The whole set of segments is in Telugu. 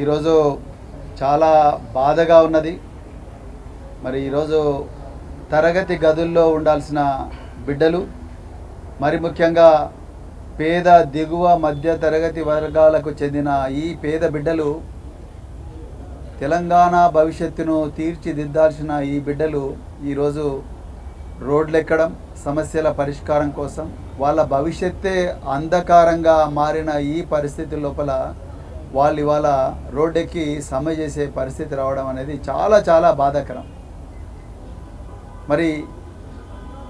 ఈరోజు చాలా బాధగా ఉన్నది. మరి ఈరోజు తరగతి గదుల్లో ఉండాల్సిన బిడ్డలు, మరి ముఖ్యంగా పేద దిగువ మధ్య తరగతి వర్గాలకు చెందిన ఈ పేద బిడ్డలు, తెలంగాణ భవిష్యత్తును తీర్చిదిద్దాల్సిన ఈ బిడ్డలు ఈరోజు రోడ్లెక్కడం, సమస్యల పరిష్కారం కోసం, వాళ్ళ భవిష్యత్తే అంధకారంగా మారిన ఈ పరిస్థితి లోపల వాళ్ళు ఇవాళ రోడ్డెక్కి సమ్మె చేసే పరిస్థితి రావడం అనేది చాలా చాలా బాధాకరం. మరి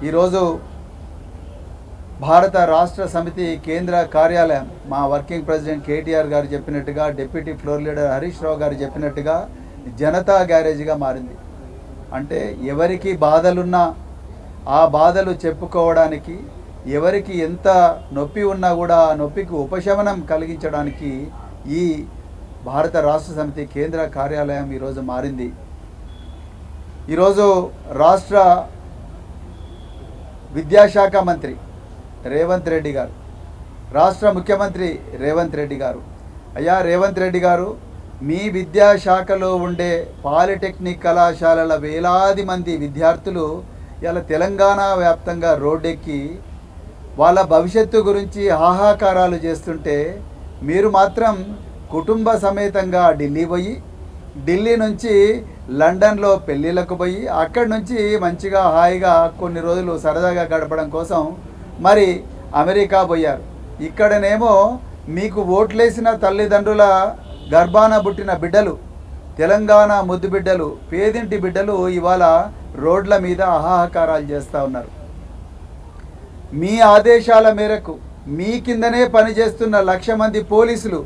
ఈరోజు భారత రాష్ట్ర సమితి కేంద్ర కార్యాలయం మా వర్కింగ్ ప్రెసిడెంట్ కేటీఆర్ గారు చెప్పినట్టుగా, deputy floor leader Harish Rao గారు చెప్పినట్టుగా జనతా గ్యారేజ్గా మారింది. అంటే ఎవరికి బాధలున్నా ఆ బాధలు చెప్పుకోవడానికి, ఎవరికి ఎంత నొప్పి ఉన్నా కూడా ఆ నొప్పికి ఉపశమనం కలిగించడానికి ఈ భారత రాష్ట్ర సమితి కేంద్ర కార్యాలయం ఈరోజు మారింది. ఈరోజు రాష్ట్ర విద్యాశాఖ మంత్రి రేవంత్ రెడ్డి గారు, రాష్ట్ర ముఖ్యమంత్రి రేవంత్ రెడ్డి గారు, అయ్యా రేవంత్ రెడ్డి గారు, మీ విద్యాశాఖలో ఉండే పాలిటెక్నిక్ కళాశాలల వేలాది మంది విద్యార్థులు ఇలా తెలంగాణ వ్యాప్తంగా రోడ్డెక్కి వాళ్ళ భవిష్యత్తు గురించి హాహాకారాలు చేస్తుంటే మీరు మాత్రం కుటుంబ సమేతంగా ఢిల్లీ పోయి, ఢిల్లీ నుంచి లండన్లో పెళ్ళిళ్ళకు పోయి, అక్కడి నుంచి మంచిగా హాయిగా కొన్ని రోజులు సరదాగా గడపడం కోసం మరి అమెరికా పోయారు. ఇక్కడనేమో మీకు ఓట్లేసిన తల్లిదండ్రుల గర్భాన పుట్టిన బిడ్డలు, తెలంగాణ ముద్దు బిడ్డలు, పేదింటి బిడ్డలు ఇవాళ రోడ్ల మీద హాహాకారాలు చేస్తూ ఉన్నారు. మీ ఆదేశాల మేరకు మీ కిందనే పనిచేస్తున్న 1,00,000 మంది పోలీసులు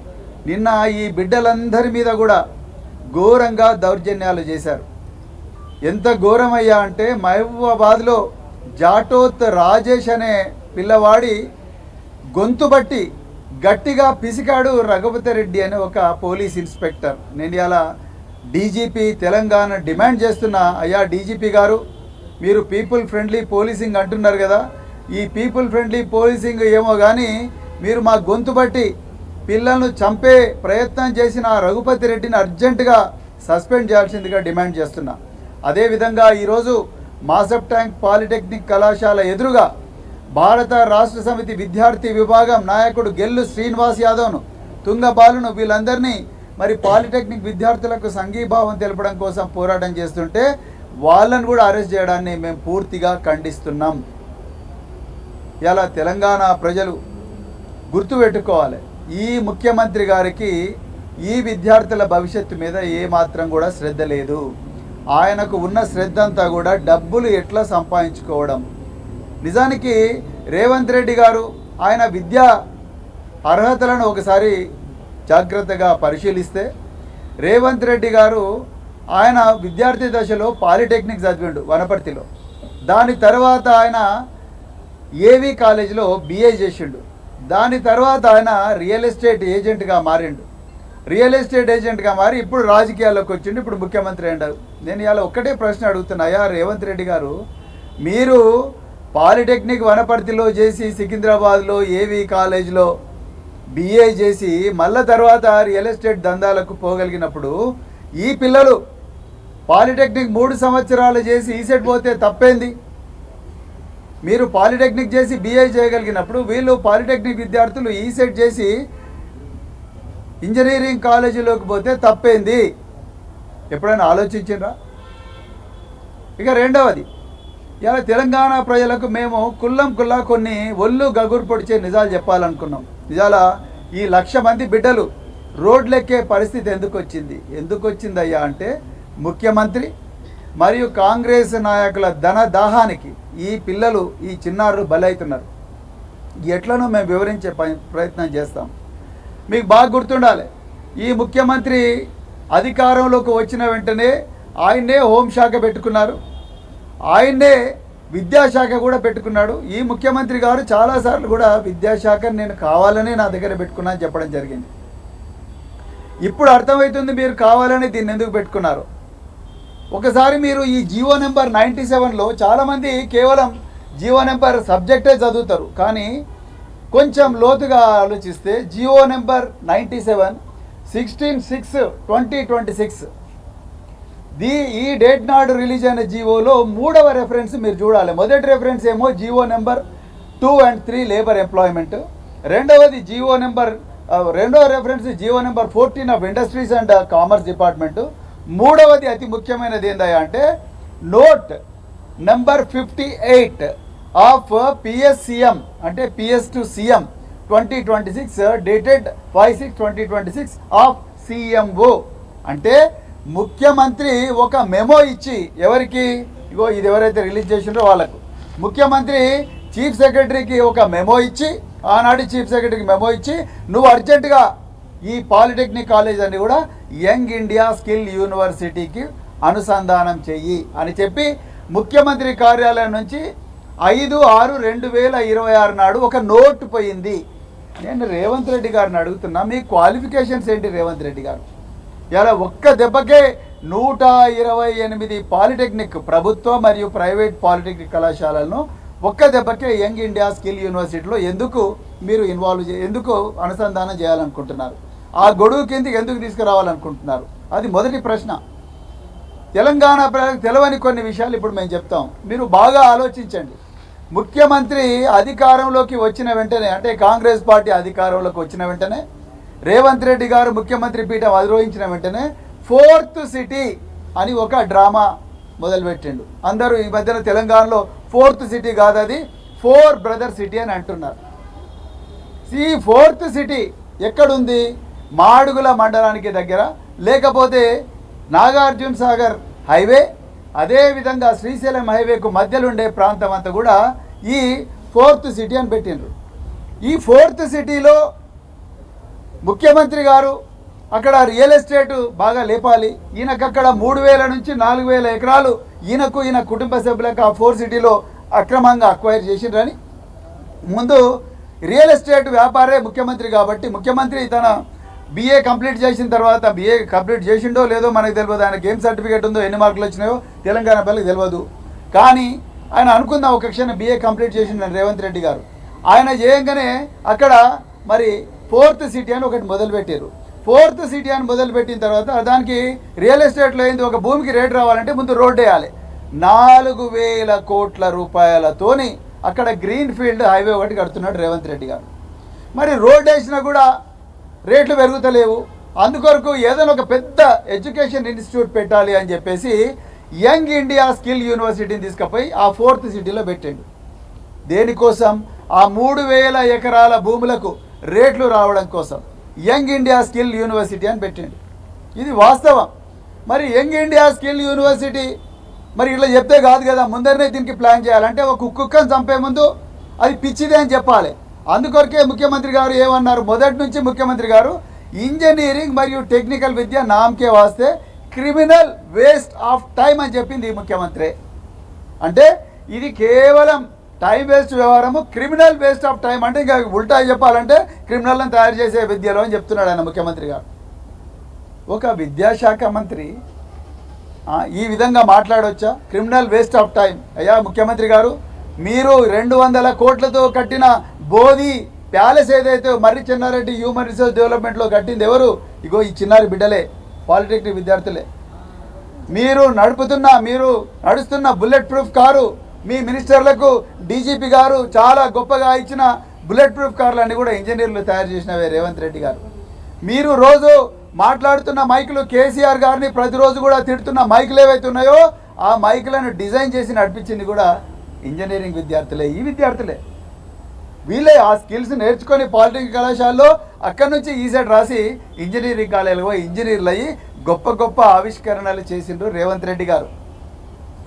నిన్న ఈ బిడ్డలందరి మీద కూడా ఘోరంగా దౌర్జన్యాలు చేశారు. ఎంత ఘోరమయ్యా అంటే మహబూబాబాద్లో జాటోత్ రాజేష్ అనే పిల్లవాడి గొంతు బట్టి గట్టిగా పిసికాడు రఘుపతి రెడ్డి అనే ఒక పోలీస్ ఇన్స్పెక్టర్. నేను ఇలా డీజీపీ తెలంగాణ డిమాండ్ చేస్తున్నా, అయ్యా డీజీపీ గారు, మీరు పీపుల్ ఫ్రెండ్లీ పోలీసింగ్ అంటున్నారు కదా, ఈ పీపుల్ ఫ్రెండ్లీ పోలీసింగ్ ఏమో కానీ మీరు మా గొంతు బట్టి పిల్లలను చంపే ప్రయత్నం చేసిన రఘుపతి రెడ్డిని అర్జెంటుగా సస్పెండ్ చేయాల్సిందిగా డిమాండ్ చేస్తున్నా. అదేవిధంగా ఈరోజు మాసప్ ట్యాంక్ పాలిటెక్నిక్ కళాశాల ఎదురుగా భారత రాష్ట్ర సమితి విద్యార్థి విభాగం నాయకుడు గెల్లు శ్రీనివాస్ యాదవ్ను, తుంగబాలును, వీళ్ళందరినీ మరి పాలిటెక్నిక్ విద్యార్థులకు సంఘీభావం తెలపడం కోసం పోరాటం చేస్తుంటే వాళ్ళను కూడా అరెస్ట్ చేయడాన్ని మేము పూర్తిగా ఖండిస్తున్నాం. ఇలా తెలంగాణ ప్రజలు గుర్తుపెట్టుకోవాలి, ఈ ముఖ్యమంత్రి గారికి ఈ విద్యార్థుల భవిష్యత్తు మీద ఏమాత్రం కూడా శ్రద్ధ లేదు. ఆయనకు ఉన్న శ్రద్ధ అంతా కూడా డబ్బులు ఎట్లా సంపాదించుకోవడం. నిజానికి రేవంత్ రెడ్డి గారు ఆయన విద్యా అర్హతలను ఒకసారి జాగ్రత్తగా పరిశీలిస్తే, రేవంత్ రెడ్డి గారు ఆయన విద్యార్థి దశలో పాలిటెక్నిక్ చదివిండు వనపర్తిలో. దాని తర్వాత ఆయన ఏవీ కాలేజీలో BA చేసిండు. దాని తర్వాత ఆయన రియల్ ఎస్టేట్ ఏజెంట్గా మారిండు. రియల్ ఎస్టేట్ ఏజెంట్గా మారి ఇప్పుడు రాజకీయాల్లోకి వచ్చిండు, ఇప్పుడు ముఖ్యమంత్రి అయ్యాడు. నేను ఇలా ఒక్కటే ప్రశ్న అడుగుతున్నాయా రేవంత్ రెడ్డి గారు, మీరు పాలిటెక్నిక్ వనపర్తిలో చేసి సికింద్రాబాద్లో ఏవీ కాలేజ్లో BA చేసి మళ్ళా తర్వాత రియల్ ఎస్టేట్ దందాలకు పోగలిగినప్పుడు, ఈ పిల్లలు పాలిటెక్నిక్ 3 సంవత్సరాలు చేసి ఈసెట్ పోతే తప్పేంది? మీరు పాలిటెక్నిక్ చేసి BA చేయగలిగినప్పుడు వీళ్ళు పాలిటెక్నిక్ విద్యార్థులు ఈసెట్ చేసి ఇంజనీరింగ్ కాలేజీలోకి పోతే తప్పేంది? ఎప్పుడైనా ఆలోచించిండ్రా? ఇక రెండవది, ఇలా తెలంగాణ ప్రజలకు మేము కుల్లా కొన్ని ఒళ్ళు గగురు పొడిచే నిజాలు చెప్పాలనుకున్నాం. నిజాల ఈ 1,00,000 మంది బిడ్డలు రోడ్లెక్కే పరిస్థితి ఎందుకు వచ్చిందయ్యా అంటే ముఖ్యమంత్రి మరియు కాంగ్రెస్ నాయకుల ధన దాహానికి ఈ పిల్లలు, ఈ చిన్నారులు బలవుతున్నారు. ఎట్లనో మేము వివరించే ప్రయత్నం చేస్తాం. మీకు బాగా గుర్తుండాలి, ఈ ముఖ్యమంత్రి అధికారంలోకి వచ్చిన వెంటనే ఆయన్నే హోంశాఖ పెట్టుకున్నారు, ఆయన్నే విద్యాశాఖ కూడా పెట్టుకున్నాడు. ఈ ముఖ్యమంత్రి గారు చాలాసార్లు కూడా విద్యాశాఖను నేను కావాలనే నా దగ్గర పెట్టుకున్నా అని చెప్పడం జరిగింది. ఇప్పుడు అర్థమవుతుంది మీరు కావాలని దీన్ని ఎందుకు పెట్టుకున్నారు. ఒకసారి మీరు ఈ జీవో నెంబర్ 97లో చాలామంది కేవలం జీవో నెంబర్ సబ్జెక్టే చదువుతారు, కానీ కొంచెం లోతుగా ఆలోచిస్తే జీవో నెంబర్ 97 16/6/2026 ఈ డేట్ నాడు రిలీజ్ అయిన జీవోలో 3వ రెఫరెన్స్ మీరు చూడాలి. మొదటి రెఫరెన్స్ ఏమో GO number 2 and 3 labour employment, రెండవ reference GO number 14 of industries and commerce department, మూడవది అతి ముఖ్యమైనది ఏందయ్యా అంటే నోట్ నెంబర్ 58 ఆఫ్ పిఎస్సిఎం అంటే PS to CM 2026 dated 5/6/2026 of CMO. అంటే ముఖ్యమంత్రి ఒక మెమో ఇచ్చి ఎవరికి, ఇగో ఇది ఎవరైతే రిలీజ్ చేసిండ్రో వాళ్ళకు, ముఖ్యమంత్రి చీఫ్ సెక్రటరీకి ఒక మెమో ఇచ్చి, ఆనాటి చీఫ్ సెక్రటరీకి మెమో ఇచ్చి నువ్వు అర్జెంటుగా ఈ పాలిటెక్నిక్ కాలేజ్ అని కూడా యంగ్ ఇండియా స్కిల్ యూనివర్సిటీకి అనుసంధానం చెయ్యి అని చెప్పి ముఖ్యమంత్రి కార్యాలయం నుంచి 5/6/2026 నాడు ఒక నోట్ పోయింది. నేను రేవంత్ రెడ్డి గారిని అడుగుతున్నా, మీ క్వాలిఫికేషన్స్ ఏంటి రేవంత్ రెడ్డి గారు? ఇలా ఒక్క దెబ్బకే 128 పాలిటెక్నిక్ ప్రభుత్వ మరియు ప్రైవేట్ పాలిటెక్నిక్ కళాశాలలను ఒక్క దెబ్బకే యంగ్ ఇండియా స్కిల్ యూనివర్సిటీలో ఎందుకు మీరు ఎందుకు అనుసంధానం చేయాలనుకుంటున్నారు? ఆ గొడుగు కిందకి ఎందుకు తీసుకురావాలనుకుంటున్నారు? అది మొదటి ప్రశ్న. తెలంగాణ ప్రజలకు తెలవని కొన్ని విషయాలు ఇప్పుడు మేము చెప్తాం, మీరు బాగా ఆలోచించండి. ముఖ్యమంత్రి అధికారంలోకి వచ్చిన వెంటనే, అంటే కాంగ్రెస్ పార్టీ అధికారంలోకి వచ్చిన వెంటనే, రేవంత్ రెడ్డి గారు ముఖ్యమంత్రి పీఠం అధిరోహించిన వెంటనే 4th సిటీ అని ఒక డ్రామా మొదలుపెట్టిండు. అందరూ ఈ మధ్యన తెలంగాణలో 4th సిటీ కాదు, అది 4 బ్రదర్ సిటీ అని అంటున్నారు. ఈ 4th సిటీ ఎక్కడుంది? మాడుగుల మండలానికి దగ్గర, లేకపోతే నాగార్జున సాగర్ హైవే, అదేవిధంగా శ్రీశైలం హైవేకు మధ్యలో ఉండే ప్రాంతం అంతా కూడా ఈ 4th సిటీ అని పెట్టిండ్రు. ఈ 4th సిటీలో ముఖ్యమంత్రి గారు అక్కడ రియల్ ఎస్టేట్ బాగా లేపాలి, ఈయనకు అక్కడ 3,000 నుంచి 4,000 ఎకరాలు ఈయన కుటుంబ సభ్యులకు ఆ 4 సిటీలో అక్రమంగా అక్వైర్ చేసిండ్రని ముందు రియల్ ఎస్టేట్ వ్యాపారే ముఖ్యమంత్రి కాబట్టి, ముఖ్యమంత్రి తన BA కంప్లీట్ చేసిన తర్వాత, BA కంప్లీట్ చేసిండో లేదో మనకు తెలియదు, ఆయనకి ఏం సర్టిఫికేట్ ఉందో ఎన్ని మార్కులు వచ్చినాయో తెలంగాణ పిల్లలకు తెలియదు. కానీ ఆయన అనుకుందాం ఒక క్షణం BA కంప్లీట్ చేసిండు రేవంత్ రెడ్డి గారు. ఆయన చేయంగానే అక్కడ మరి 4th సిటీ అని ఒకటి మొదలుపెట్టారు. 4th సిటీ అని మొదలుపెట్టిన తర్వాత దానికి రియల్ ఎస్టేట్లో ఏంది, ఒక భూమికి రేటు రావాలంటే ముందు రోడ్డు వేయాలి. 4,000 కోట్ల రూపాయలతోని అక్కడ గ్రీన్ ఫీల్డ్ హైవే ఒకటి కడుతున్నాడు రేవంత్ రెడ్డి గారు. మరి రోడ్డు వేసినా కూడా రేట్లు పెరుగుతలేవు. అందుకొరకు ఏదైనా ఒక పెద్ద ఎడ్యుకేషన్ ఇన్స్టిట్యూట్ పెట్టాలి అని చెప్పేసి యంగ్ ఇండియా స్కిల్ యూనివర్సిటీని తీసుకుపోయి ఆ 4th సిటీలో పెట్టండి. దేనికోసం? ఆ 3,000 ఎకరాల భూములకు రేట్లు రావడం కోసం యంగ్ ఇండియా స్కిల్ యూనివర్సిటీ అని పెట్టండి. ఇది వాస్తవం. మరి యంగ్ ఇండియా స్కిల్ యూనివర్సిటీ మరి ఇట్లా చెప్తే కాదు కదా, ముందరనే దీనికి ప్లాన్ చేయాలంటే ఒక కుక్కను చంపే ముందు అది పిచ్చిదే అని చెప్పాలి. అందుకొరకే ముఖ్యమంత్రి గారు ఏమన్నారు, మొదటి నుంచి ముఖ్యమంత్రి గారు ఇంజనీరింగ్ మరియు టెక్నికల్ విద్య నామకే వాస్తే క్రిమినల్ వేస్ట్ ఆఫ్ టైం అని చెప్పింది ఈ ముఖ్యమంత్రి. అంటే ఇది కేవలం టైం వేస్ట్ వ్యవహారము, క్రిమినల్ వేస్ట్ ఆఫ్ టైం అంటే ఇంకా ఉల్టా చెప్పాలంటే క్రిమినల్ని తయారు చేసే విద్యలో అని చెప్తున్నాడు ఆయన ముఖ్యమంత్రి గారు. ఒక విద్యాశాఖ మంత్రి ఈ విధంగా మాట్లాడవచ్చా? Criminal waste of time. అయ్యా ముఖ్యమంత్రి గారు, మీరు 200 కోట్లతో కట్టిన బోధి ప్యాలెస్ ఏదైతే మర్రి చెన్నారెడ్డి హ్యూమన్ రిసోర్స్ డెవలప్మెంట్లో కట్టింది ఎవరు? ఇగో ఈ చిన్నారి బిడ్డలే, పాలిటెక్నిక్ విద్యార్థులే. మీరు నడుస్తున్న బుల్లెట్ ప్రూఫ్ కారు, మీ మినిస్టర్లకు డీజీపీ గారు చాలా గొప్పగా ఇచ్చిన బుల్లెట్ ప్రూఫ్ కార్లన్నీ కూడా ఇంజనీర్లు తయారు చేసినవే రేవంత్ రెడ్డి గారు. మీరు రోజు మాట్లాడుతున్న మైకులు, కేసీఆర్ గారిని ప్రతిరోజు కూడా తిడుతున్న మైకులు ఏవైతే ఉన్నాయో ఆ మైకులను డిజైన్ చేసి నడిపించింది కూడా ఇంజనీరింగ్ విద్యార్థులే. ఈ విద్యార్థులే వీళ్ళే ఆ స్కిల్స్ నేర్చుకొని పాలిటెక్నిక్ కళాశాలలో అక్కడి నుంచి ఈసెట్ రాసి ఇంజనీరింగ్ కాలేజీలో ఇంజనీర్లు అయ్యి గొప్ప గొప్ప ఆవిష్కరణలు చేసిండ్రు రేవంత్ రెడ్డి గారు.